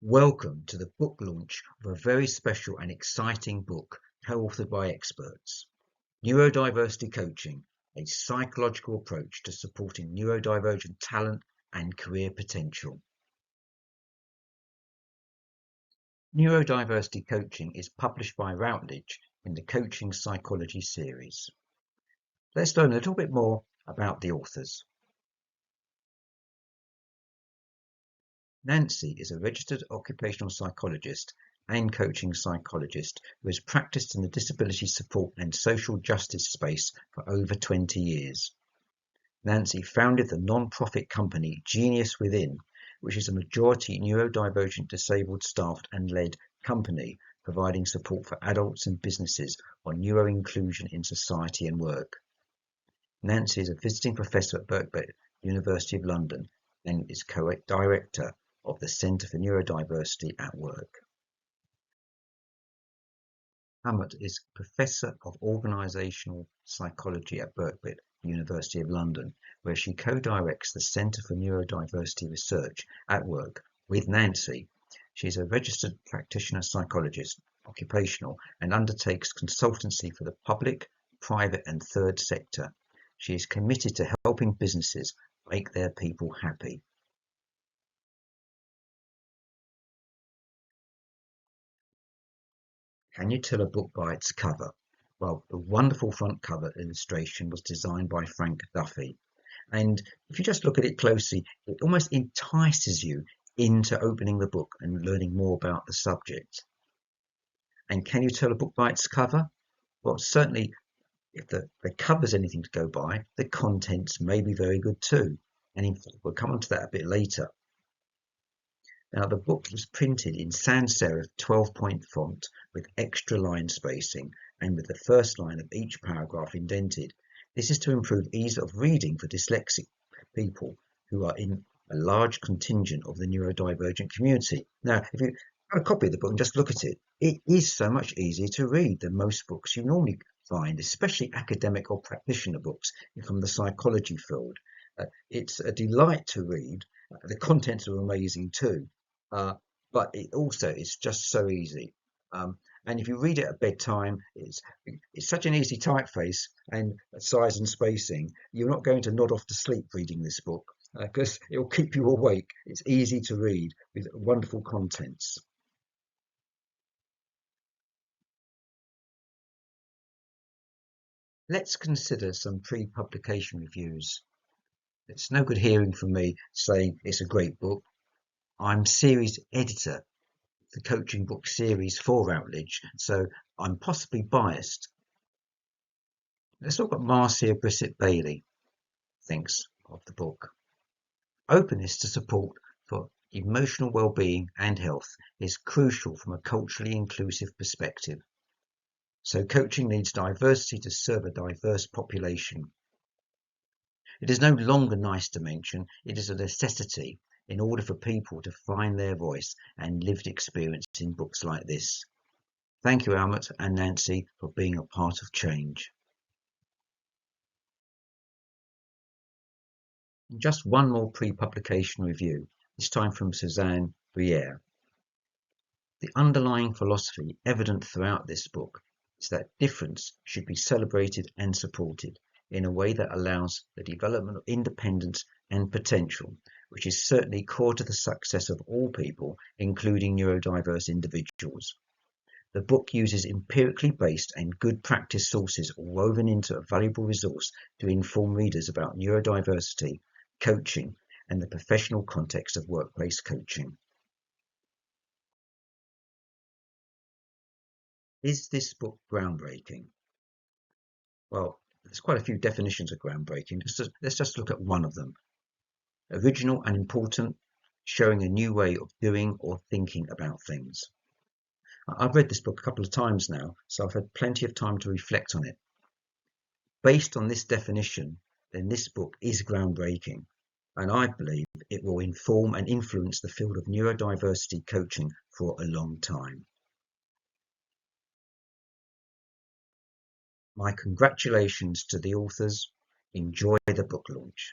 Welcome to the book launch of a very special and exciting book co-authored by experts. Neurodiversity Coaching, a psychological approach to supporting neurodivergent talent and career potential. Neurodiversity Coaching is published by Routledge in the Coaching Psychology series. Let's learn a little bit more about the authors. Nancy is a registered occupational psychologist and coaching psychologist who has practiced in the disability support and social justice space for over 20 years. Nancy founded the non-profit company Genius Within, which is a majority neurodivergent disabled staffed and led company providing support for adults and businesses on neuroinclusion in society and work. Nancy is a visiting professor at Birkbeck, University of London, and is co-director of the Centre for Neurodiversity at Work. Almuth is Professor of Organisational Psychology at Birkbeck, University of London, where she co-directs the Centre for Neurodiversity Research at Work with Nancy. She is a registered practitioner psychologist, occupational, and undertakes consultancy for the public, private and third sector. She is committed to helping businesses make their people happy. Can you tell a book by its cover? Well, the wonderful front cover illustration was designed by Frank Duffy. And if you just look at it closely, it almost entices you into opening the book and learning more about the subject. And can you tell a book by its cover? Well, certainly, if the cover's anything to go by, the contents may be very good too. And in fact, we'll come on to that a bit later. Now, the book was printed in sans serif 12-point font with extra line spacing and with the first line of each paragraph indented. This is to improve ease of reading for dyslexic people who are in a large contingent of the neurodivergent community. Now, if you have a copy of the book and just look at it, it is so much easier to read than most books you normally find, especially academic or practitioner books from the psychology field. It's a delight to read. The contents are amazing too. But it also is just so easy. And if you read it at bedtime, it's such an easy typeface and size and spacing. You're not going to nod off to sleep reading this book because it will keep you awake. It's easy to read with wonderful contents. Let's consider some pre-publication reviews. It's no good hearing from me saying it's a great book. I'm series editor of the coaching book series for Routledge, so I'm possibly biased. Let's look at Marcia Brissett Bailey thinks of the book. Openness to support for emotional well-being and health is crucial from a culturally inclusive perspective. So coaching needs diversity to serve a diverse population. It is no longer nice to mention, it is a necessity in order for people to find their voice and lived experience in books like this. Thank you, Almuth and Nancy, for being a part of change. And just one more pre-publication review, this time from Suzanne Briere. The underlying philosophy evident throughout this book is that difference should be celebrated and supported in a way that allows the development of independence and potential, which is certainly core to the success of all people, including neurodiverse individuals. The book uses empirically based and good practice sources woven into a valuable resource to inform readers about neurodiversity, coaching, and the professional context of workplace coaching. Is this book groundbreaking? Well, there's quite a few definitions of groundbreaking. Let's just look at one of them. Original and important, showing a new way of doing or thinking about things. I've read this book a couple of times now, so I've had plenty of time to reflect on it. Based on this definition, then this book is groundbreaking, and I believe it will inform and influence the field of neurodiversity coaching for a long time. My congratulations to the authors. Enjoy the book launch.